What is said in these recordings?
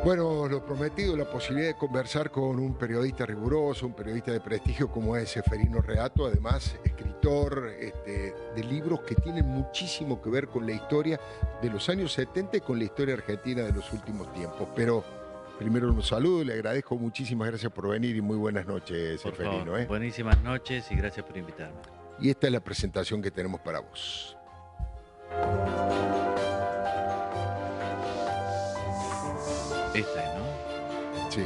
Bueno, lo prometido, la posibilidad de conversar con un periodista riguroso, un periodista de prestigio como es Seferino Reato, además escritor de libros que tienen muchísimo que ver con la historia de los años 70 y con la historia argentina de los últimos tiempos. Pero primero los saludo, le agradezco, muchísimas gracias por venir y muy buenas noches, Por Seferino. favor, buenísimas noches y gracias por invitarme. Y esta es la presentación que tenemos para vos. Esta es, ¿no? Sí.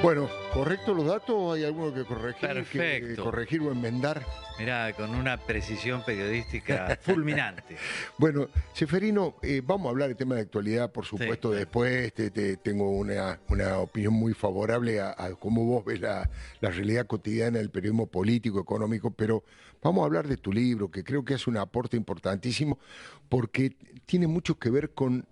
Bueno, ¿correctos los datos o hay alguno que corregir? Perfecto. Que corregir o enmendar. Mirá, con una precisión periodística fulminante. Bueno, Seferino, vamos a hablar de temas de actualidad, por supuesto, Sí. después. Tengo una opinión muy favorable a cómo vos ves la realidad cotidiana del periodismo político, económico, pero vamos a hablar de tu libro, que creo que es un aporte importantísimo, porque tiene mucho que ver con,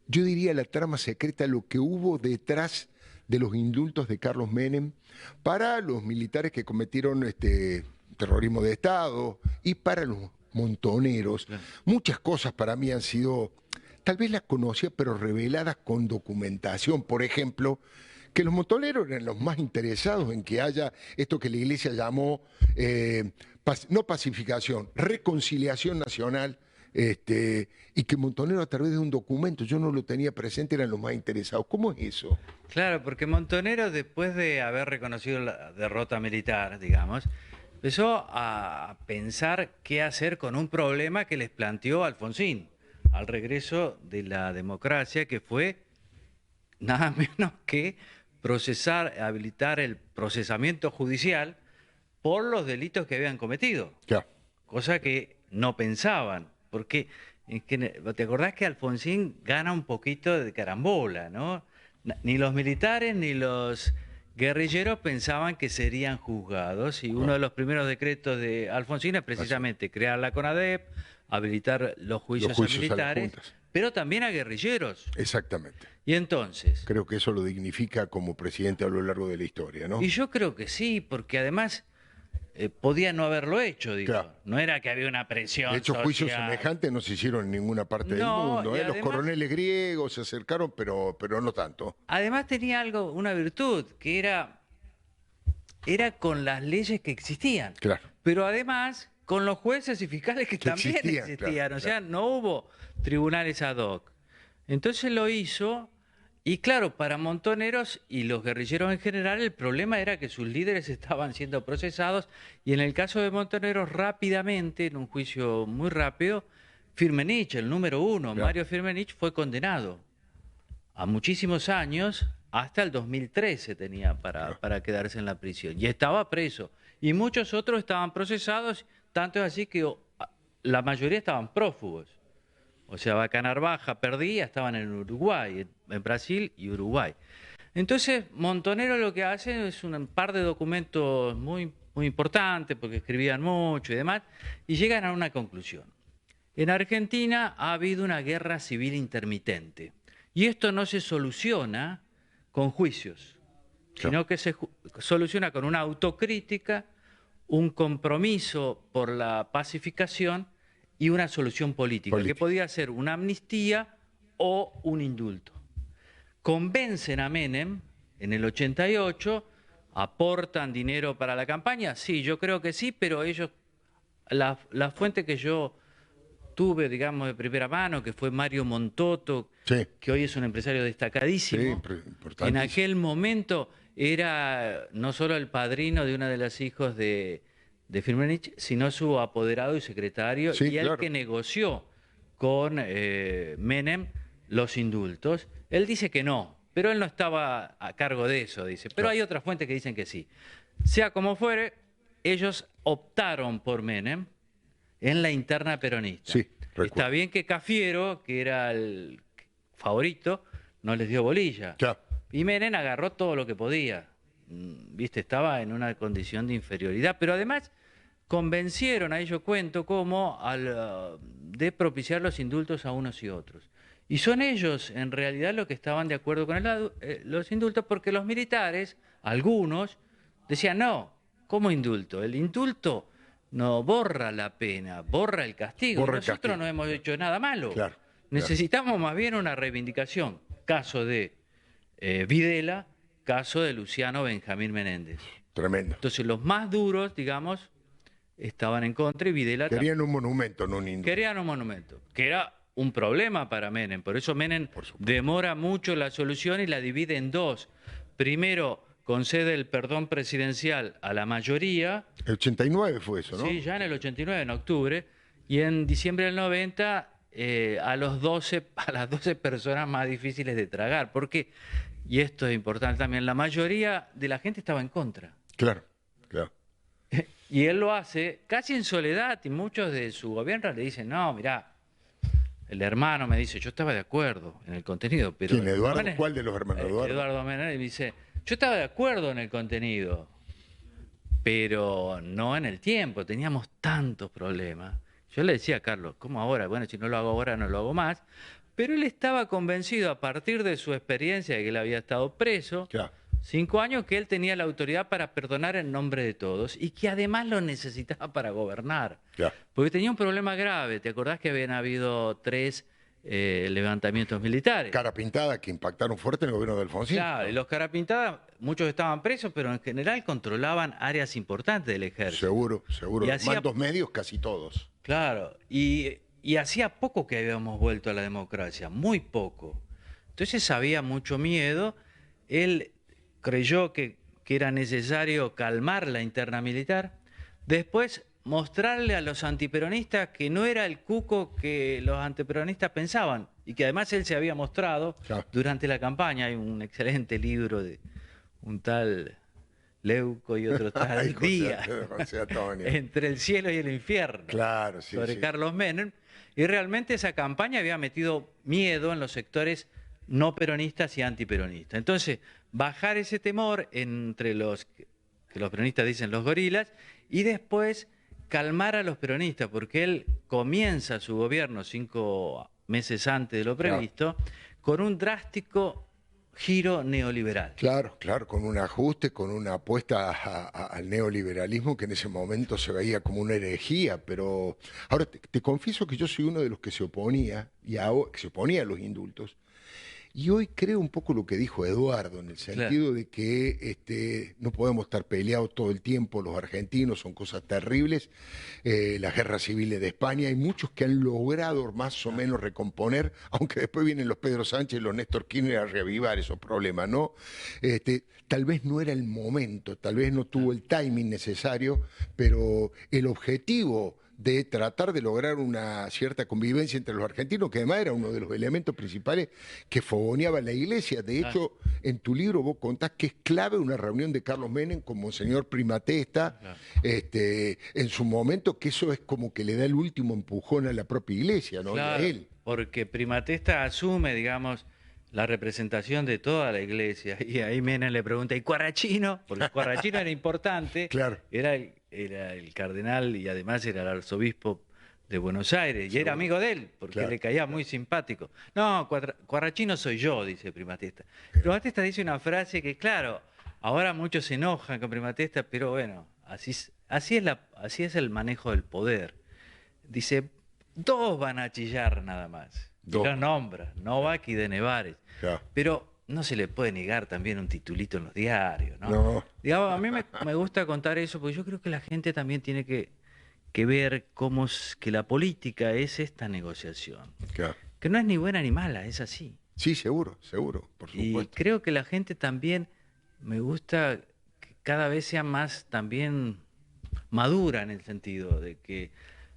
yo diría, la trama secreta, lo que hubo detrás de los indultos de Carlos Menem para los militares que cometieron terrorismo de Estado y para los montoneros. Claro. Muchas cosas para mí han sido, tal vez las conocía, pero reveladas con documentación. Por ejemplo, que los montoneros eran los más interesados en que haya esto que la Iglesia llamó, no pacificación, reconciliación nacional. Y que Montonero a través de un documento, yo no lo tenía presente, eran los más interesados. ¿Cómo es eso? Claro, porque Montonero, después de haber reconocido la derrota militar, digamos, empezó a pensar qué hacer con un problema que les planteó Alfonsín al regreso de la democracia, que fue nada menos que habilitar el procesamiento judicial por los delitos que habían cometido, Ya. cosa que no pensaban, porque ¿te acordás que Alfonsín gana un poquito de carambola, ¿no? Ni los militares ni los guerrilleros pensaban que serían juzgados, y uno de los primeros decretos de Alfonsín es precisamente crear la CONADEP, habilitar los juicios a a las militares, juntas. pero también a guerrilleros. Exactamente. Y entonces, Creo que eso lo dignifica como presidente a lo largo de la historia, ¿no? y yo creo que sí, porque además podía no haberlo hecho, digo. Claro. No era que había una presión De hecho, juicios social. semejantes no se hicieron en ninguna parte del No, mundo. y Los además- coroneles griegos se acercaron, pero no tanto. Además tenía algo, una virtud, que era con las leyes que existían. Claro. Pero además con los jueces y fiscales que también existían. claro, O sea, no hubo tribunales ad hoc. Entonces lo hizo, y claro, para Montoneros y los guerrilleros en general, el problema era que sus líderes estaban siendo procesados, y en el caso de Montoneros, rápidamente, en un juicio muy rápido, Firmenich, el número uno, Claro. Mario Firmenich, fue condenado a muchísimos años, hasta el 2013 tenía para quedarse en la prisión, y estaba preso. Y muchos otros estaban procesados, tanto es así que la mayoría estaban prófugos. O sea, Bacanar Baja perdía, estaban en Uruguay, en Brasil y Uruguay. Entonces, Montonero lo que hace es un par de documentos muy, muy importantes, porque escribían mucho y demás, y llegan a una conclusión. En Argentina ha habido una guerra civil intermitente, y esto no se soluciona con juicios, sino que se soluciona con una autocrítica, un compromiso por la pacificación y una solución política, que podía ser una amnistía o un indulto. Convencen a Menem en el 88, aportan dinero para la campaña, sí, yo creo que sí, pero ellos, la fuente que yo tuve, digamos, de primera mano, que fue Mario Montoto, Sí. que hoy es un empresario destacadísimo, Sí, importantísimo. en aquel momento era no solo el padrino de una de las hijos de Firmenich, sino su apoderado y secretario, Sí, y el claro. que negoció con Menem los indultos. Él dice que no, pero él no estaba a cargo de eso, dice. Pero Claro. hay otras fuentes que dicen que sí. Sea como fuere, ellos optaron por Menem en la interna peronista. Sí, recuerdo. Está bien que Cafiero, que era el favorito, no les dio bolilla. Claro. Y Menem agarró todo lo que podía. Viste, estaba en una condición de inferioridad, pero además convencieron, ahí yo cuento cómo, de propiciar los indultos a unos y otros. Y son ellos, en realidad, los que estaban de acuerdo con los indultos, porque los militares, algunos, decían, no, ¿cómo indulto? El indulto no borra la pena, borra el castigo. Borra el Nosotros castigo. no hemos hecho nada malo. Claro, Necesitamos más bien una reivindicación. Caso de Videla, caso de Luciano Benjamín Menéndez. tremendo. Entonces los más duros, digamos, estaban en contra y Videla también. Querían un monumento, no un indulto. Querían un monumento, que era un problema para Menem. Por eso Menem demora mucho la solución y la divide en dos. Primero, concede el perdón presidencial a la mayoría. El 89 fue eso, ¿no? Sí, ya en el 89, en octubre. Y en diciembre del 90, a las 12 personas más difíciles de tragar. Porque, y esto es importante también, la mayoría de la gente estaba en contra. Claro, claro. Y él lo hace casi en soledad y muchos de su gobierno le dicen, no, mirá, el hermano me dice, yo estaba de acuerdo en el contenido, pero... ¿Quién, Eduardo? Menem, ¿Cuál de los hermanos? Eduardo Menem me dice, yo estaba de acuerdo en el contenido, pero no en el tiempo, teníamos tantos problemas. Yo le decía a Carlos, ¿cómo ahora? Bueno, si no lo hago ahora, no lo hago más. Pero él estaba convencido, a partir de su experiencia, de que él había estado preso, Claro. 5 años, que él tenía la autoridad para perdonar en nombre de todos y que además lo necesitaba para gobernar. Claro. Porque tenía un problema grave. ¿Te acordás que habían habido 3 levantamientos militares? Cara pintada que impactaron fuerte en el gobierno de Alfonsín. Claro, y los carapintadas, muchos estaban presos, pero en general controlaban áreas importantes del ejército. Seguro, seguro. Y Los hacía- mandos medios casi todos. Claro, y hacía poco que habíamos vuelto a la democracia, muy poco. Entonces había mucho miedo. Él creyó que era necesario calmar la interna militar. Después mostrarle a los antiperonistas que no era el cuco que los antiperonistas pensaban y que además él se había mostrado Claro. durante la campaña. Hay un excelente libro de un tal Leuco y otro tal Ay, Díaz, José Antonio. entre el cielo y el infierno, Claro, sí, sobre sí. Carlos Menem, y realmente esa campaña había metido miedo en los sectores no peronistas y antiperonistas. Entonces, bajar ese temor entre los que los peronistas dicen los gorilas, y después calmar a los peronistas, porque él comienza su gobierno 5 meses antes de lo previsto, con un drástico giro neoliberal. Claro, claro, con un ajuste, con una apuesta al neoliberalismo que en ese momento se veía como una herejía, pero ahora te confieso que yo soy uno de los que se oponía, que se oponía a los indultos, y hoy creo un poco lo que dijo Eduardo, en el sentido de que no podemos estar peleados todo el tiempo, los argentinos son cosas terribles, las guerras civiles de España, hay muchos que han logrado más o menos recomponer, aunque después vienen los Pedro Sánchez y los Néstor Kirchner a reavivar esos problemas, ¿no? Tal vez no era el momento, tal vez no tuvo el timing necesario, pero el objetivo de tratar de lograr una cierta convivencia entre los argentinos, que además era uno de los elementos principales que fogoneaba la iglesia. De hecho, en tu libro vos contás que es clave una reunión de Carlos Menem con Monseñor Primatesta, en su momento, que eso es como que le da el último empujón a la propia iglesia, ¿no? Claro, Y a él. porque Primatesta asume, digamos, la representación de toda la iglesia. Y ahí Menem le pregunta, ¿y Cuarachino? Porque Cuarachino era importante, Claro. era el cardenal y además era el arzobispo de Buenos Aires, y era amigo de él, porque Claro. le caía muy simpático. No, Cuarachino soy yo, dice Primatesta. Primatesta dice una frase que, claro, ahora muchos se enojan con Primatesta, pero bueno, así es el manejo del poder. Dice, 2 van a chillar nada más. Y 2. los nombra, Novak y de Nevares. Claro. Pero no se le puede negar también un titulito en los diarios, ¿no? No. Digamos, a mí me gusta contar eso porque yo creo que la gente también tiene que ver cómo es que la política es esta negociación. Claro. Que no es ni buena ni mala, es así. Sí, seguro, por Y supuesto. creo que la gente también, me gusta que cada vez sea más también madura, en el sentido de que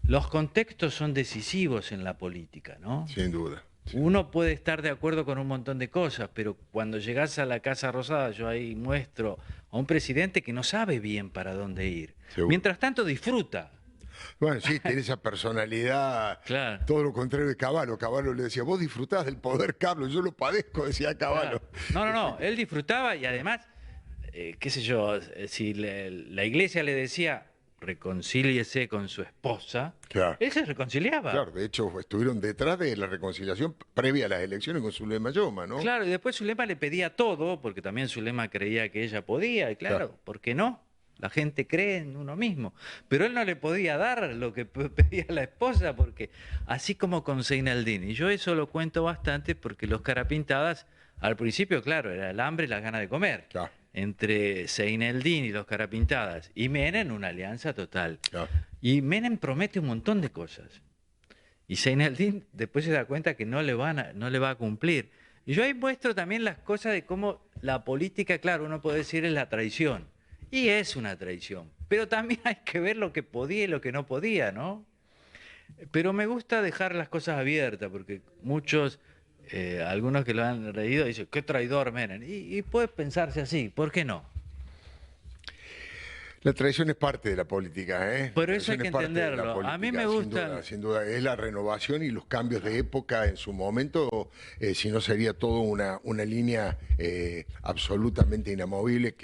los contextos son decisivos en la política, ¿no? Sin duda. Sí. Uno puede estar de acuerdo con un montón de cosas, pero cuando llegás a la Casa Rosada, yo ahí muestro a un presidente que no sabe bien para dónde ir. Seguro. Mientras tanto disfruta. Bueno, sí, tiene esa personalidad, Claro. todo lo contrario de Cavallo. Cavallo le decía, vos disfrutás del poder, Carlos, yo lo padezco, decía Cavallo. Claro. No, él disfrutaba y además, qué sé yo, si la iglesia le decía, reconcíliese con su esposa, Claro. él se reconciliaba. Claro, de hecho estuvieron detrás de la reconciliación previa a las elecciones con Zulema Yoma, ¿no? Claro, y después Zulema le pedía todo, porque también Zulema creía que ella podía, y claro, ¿por qué no? La gente cree en uno mismo. Pero él no le podía dar lo que pedía la esposa, porque así como con Seinaldini. Y yo eso lo cuento bastante porque los Carapintadas, al principio, claro, era el hambre y las ganas de comer. Claro. Entre Seinaldini y los Carapintadas y Menem, una alianza total. Claro. Y Menem promete un montón de cosas. Y Seinaldín después se da cuenta que no le va a cumplir. Y yo ahí muestro también las cosas de cómo la política, claro, uno puede decir es la traición. Y es una traición. Pero también hay que ver lo que podía y lo que no podía, ¿no? Pero me gusta dejar las cosas abiertas, porque muchos, algunos que lo han leído, dicen, qué traidor Menem. Y puede pensarse así, ¿por qué no? La traición es parte de la política, ¿eh? Pero La eso hay traición que es parte de la entenderlo. A mí me política, gusta... sin duda. Es la renovación y los cambios de época en su momento, si no sería todo una línea absolutamente inamovible,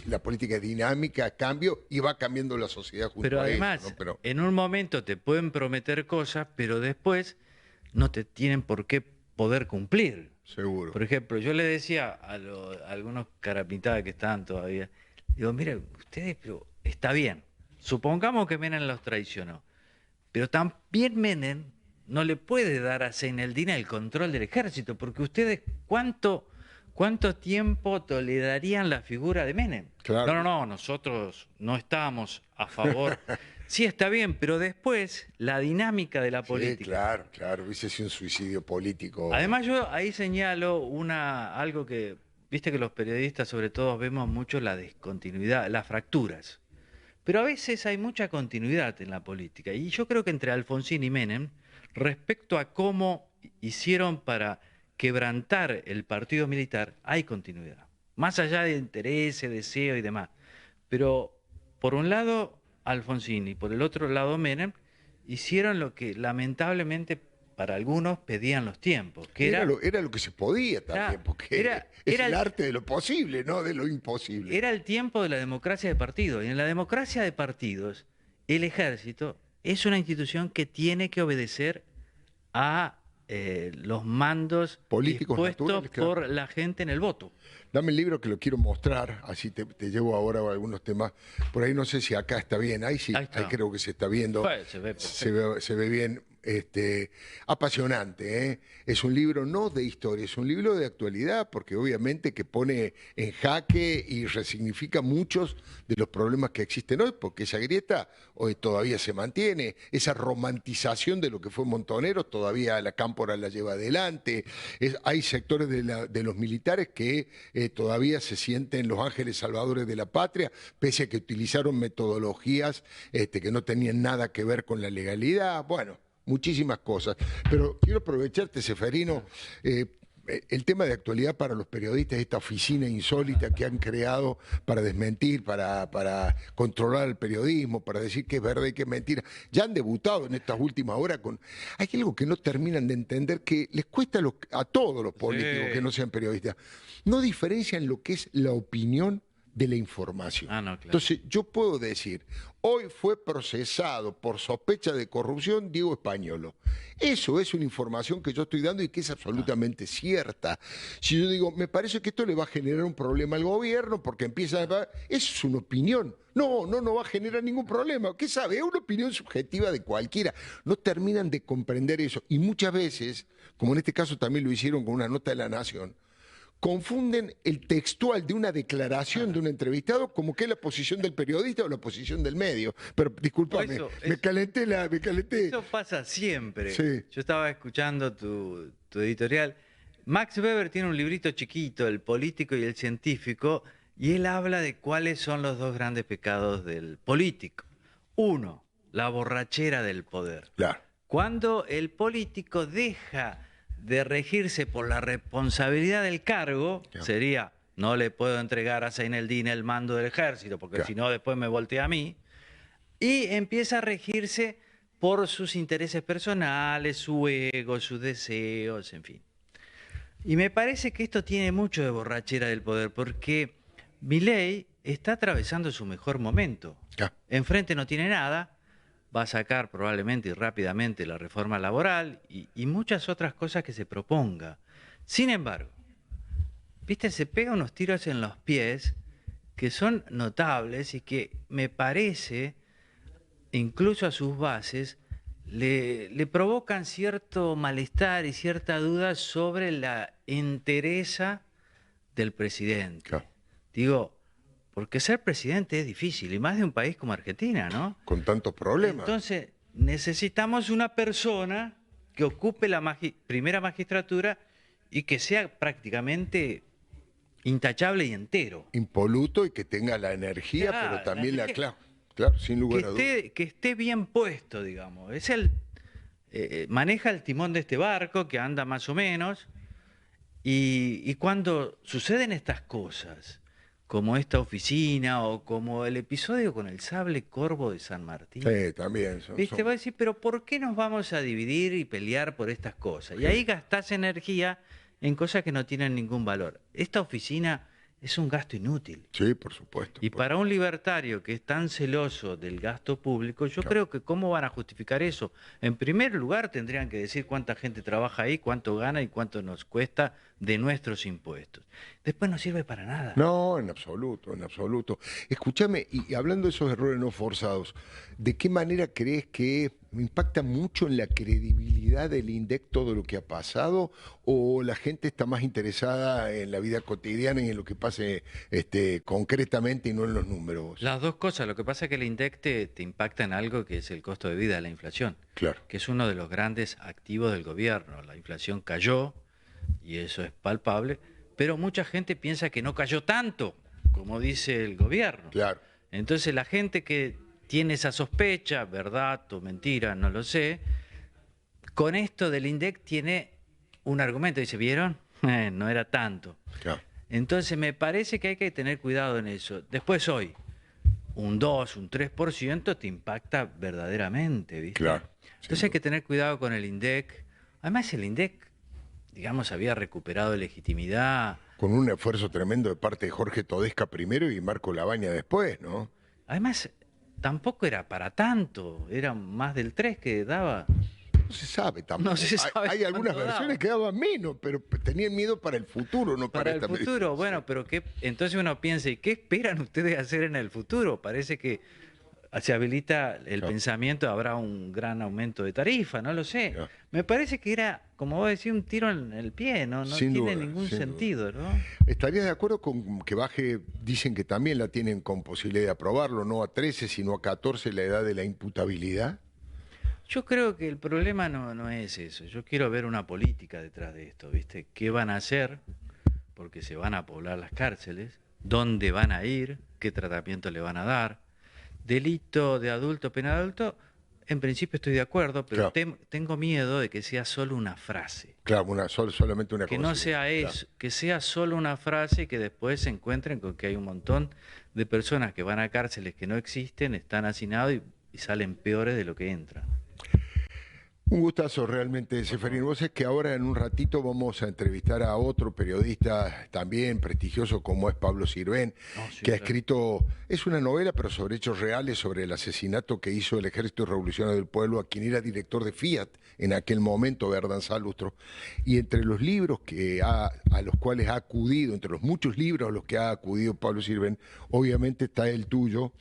la política es dinámica, cambio, y va cambiando la sociedad junto Pero a además, eso, ¿no? en un momento te pueden prometer cosas, pero después no te tienen por qué poder cumplir. Seguro. Por ejemplo, yo le decía a algunos carapintadas que estaban todavía, digo, mire, ustedes, pero está bien, supongamos que Menem los traicionó, pero también Menem no le puede dar a Seinaldina el control del ejército, porque ustedes, ¿cuánto tiempo tolerarían la figura de Menem? Claro. No, nosotros no estábamos a favor. Sí, está bien, pero después la dinámica de la política. Sí, claro, hubiese sido un suicidio político. Además, yo ahí señalo algo que, viste que los periodistas sobre todo vemos mucho la discontinuidad, las fracturas. Pero a veces hay mucha continuidad en la política. Y yo creo que entre Alfonsín y Menem, respecto a cómo hicieron para quebrantar el partido militar, hay continuidad. Más allá de intereses, deseo y demás. Pero, por un lado, Alfonsín y por el otro lado, Menem, hicieron lo que lamentablemente para algunos pedían los tiempos. Que era lo que se podía también, porque es el arte de lo posible, no de lo imposible. Era el tiempo de la democracia de partidos. Y en la democracia de partidos, el ejército es una institución que tiene que obedecer a los mandos políticos puestos por la gente en el voto. Dame el libro que lo quiero mostrar, así te llevo ahora a algunos temas. Por ahí no sé si acá está bien, ahí sí, ahí creo que se está viendo. Pues, se ve bien. Apasionante, ¿eh? Es un libro no de historia, es un libro de actualidad, porque obviamente que pone en jaque y resignifica muchos de los problemas que existen hoy, porque esa grieta hoy todavía se mantiene, esa romantización de lo que fue Montoneros, todavía la Cámpora la lleva adelante, hay sectores de los militares que todavía se sienten los ángeles salvadores de la patria, pese a que utilizaron metodologías que no tenían nada que ver con la legalidad, bueno, muchísimas cosas. Pero quiero aprovecharte, Ceferino, el tema de actualidad para los periodistas, esta oficina insólita que han creado para desmentir, para controlar el periodismo, para decir que es verdad y que es mentira. Ya han debutado en estas últimas horas con... Hay algo que no terminan de entender, que les cuesta a todos los políticos que no sean periodistas. No diferencian lo que es la opinión de la información. No, claro. Entonces, yo puedo decir, hoy fue procesado por sospecha de corrupción Diego Españolo. Eso es una información que yo estoy dando y que es absolutamente cierta. Si yo digo, me parece que esto le va a generar un problema al gobierno porque empieza a... Eso es una opinión. No va a generar ningún problema. ¿Qué sabe? Es una opinión subjetiva de cualquiera. No terminan de comprender eso. Y muchas veces, como en este caso también lo hicieron con una nota de La Nación, confunden el textual de una declaración de un entrevistado como que es la posición del periodista o la posición del medio. Pero discúlpame, me calenté. Eso pasa siempre. Sí. Yo estaba escuchando tu editorial. Max Weber tiene un librito chiquito, El político y el científico, y él habla de cuáles son los dos grandes pecados del político. Uno, la borrachera del poder. Claro. Cuando el político deja de regirse por la responsabilidad del cargo, sería, no le puedo entregar a Seinaldín el mando del ejército, porque si no después me voltea a mí, y empieza a regirse por sus intereses personales, su ego, sus deseos, en fin. Y me parece que esto tiene mucho de borrachera del poder, porque Milei está atravesando su mejor momento. Ya. Enfrente no tiene nada, va a sacar probablemente y rápidamente la reforma laboral y muchas otras cosas que se proponga. Sin embargo, viste, se pega unos tiros en los pies que son notables y que me parece, incluso a sus bases, le provocan cierto malestar y cierta duda sobre la entereza del presidente. Claro. Digo, porque ser presidente es difícil, y más de un país como Argentina, ¿no? Con tantos problemas. Entonces, necesitamos una persona que ocupe la primera magistratura y que sea prácticamente intachable y entero. Impoluto y que tenga la energía, Claro, pero también la la energía. claro, sin lugar a dudas. Que esté bien puesto, digamos. Es el maneja el timón de este barco que anda más o menos. Y cuando suceden estas cosas, como esta oficina o como el episodio con el sable corvo de San Martín, Sí, también. ¿viste? Va a decir, pero ¿por qué nos vamos a dividir y pelear por estas cosas? Y ahí gastás energía en cosas que no tienen ningún valor. Esta oficina es un gasto inútil. Sí, por supuesto. Y para un libertario que es tan celoso del gasto público, yo creo que ¿cómo van a justificar eso? En primer lugar tendrían que decir cuánta gente trabaja ahí, cuánto gana y cuánto nos cuesta de nuestros impuestos. Después no sirve para nada. No, en absoluto, en absoluto. Escúchame, y hablando de esos errores no forzados, ¿de qué manera crees que impacta mucho en la credibilidad del INDEC todo lo que ha pasado? ¿O la gente está más interesada en la vida cotidiana y en lo que pase concretamente y no en los números? Las dos cosas. Lo que pasa es que el INDEC te impacta en algo que es el costo de vida, la inflación, Claro. que es uno de los grandes activos del gobierno. La inflación cayó, y eso es palpable, pero mucha gente piensa que no cayó tanto, como dice el gobierno. Claro. Entonces la gente que tiene esa sospecha, verdad o mentira, no lo sé, con esto del INDEC tiene un argumento. Dice, ¿vieron? No era tanto. Claro. Entonces me parece que hay que tener cuidado en eso. Después hoy, un 2, un 3% te impacta verdaderamente, ¿viste? Claro, Entonces sin hay que tener cuidado con el INDEC. Además el INDEC, digamos, había recuperado legitimidad. Con un esfuerzo tremendo de parte de Jorge Todesca primero y Marco Labaña después, ¿no? Además, tampoco era para tanto, era más del 3 que daba. No se sabe tampoco. No se sabe Hay algunas cuánto versiones daba. que daban menos, pero tenían miedo para el futuro, no para, Para el esta futuro, medida. bueno, pero ¿qué? Entonces uno piensa, ¿y qué esperan ustedes hacer en el futuro? Parece que se habilita el Claro. pensamiento, habrá un gran aumento de tarifa, no lo sé. Claro. Me parece que era, como vos decís, un tiro en el pie, no Sin tiene duda, ningún sin duda. sentido, ¿no? ¿Estarías de acuerdo con que baje? Dicen que también la tienen con posibilidad de aprobarlo, no a 13, sino a 14 la edad de la imputabilidad. Yo creo que el problema no es eso. Yo quiero ver una política detrás de esto, ¿viste? ¿Qué van a hacer? Porque se van a poblar las cárceles. ¿Dónde van a ir? ¿Qué tratamiento le van a dar? Delito de adulto, pena de adulto, en principio estoy de acuerdo, pero Claro. tengo miedo de que sea solo una frase. Claro, solamente una Que cosa. no sea eso, que sea solo una frase y que después se encuentren con que hay un montón de personas que van a cárceles que no existen, están hacinados y salen peores de lo que entran. Un gustazo realmente, Seferino. Vos es que ahora en un ratito vamos a entrevistar a otro periodista también prestigioso como es Pablo Sirven, No, sí, que ha claro. escrito, es una novela pero sobre hechos reales, sobre el asesinato que hizo el Ejército Revolucionario del Pueblo a quien era director de Fiat en aquel momento, Verdán Salustro. Y entre los libros a los cuales ha acudido, entre los muchos libros a los que ha acudido Pablo Sirven, obviamente está el tuyo,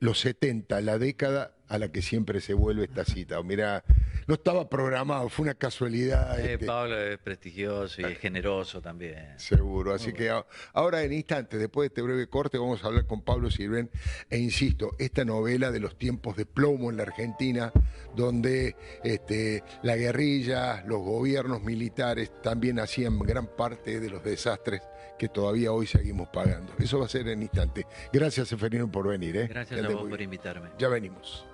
los 70, la década a la que siempre se vuelve esta cita. Mira, no estaba programado, fue una casualidad. Pablo es prestigioso y es generoso también. Seguro, así que ahora en instantes, después de este breve corte, vamos a hablar con Pablo Sirven, e insisto, esta novela de los tiempos de plomo en la Argentina, donde la guerrilla, los gobiernos militares también hacían gran parte de los desastres que todavía hoy seguimos pagando. Eso va a ser en instante. Gracias, Seferino, por venir. Gracias Que a andes vos muy por bien. invitarme. Ya venimos.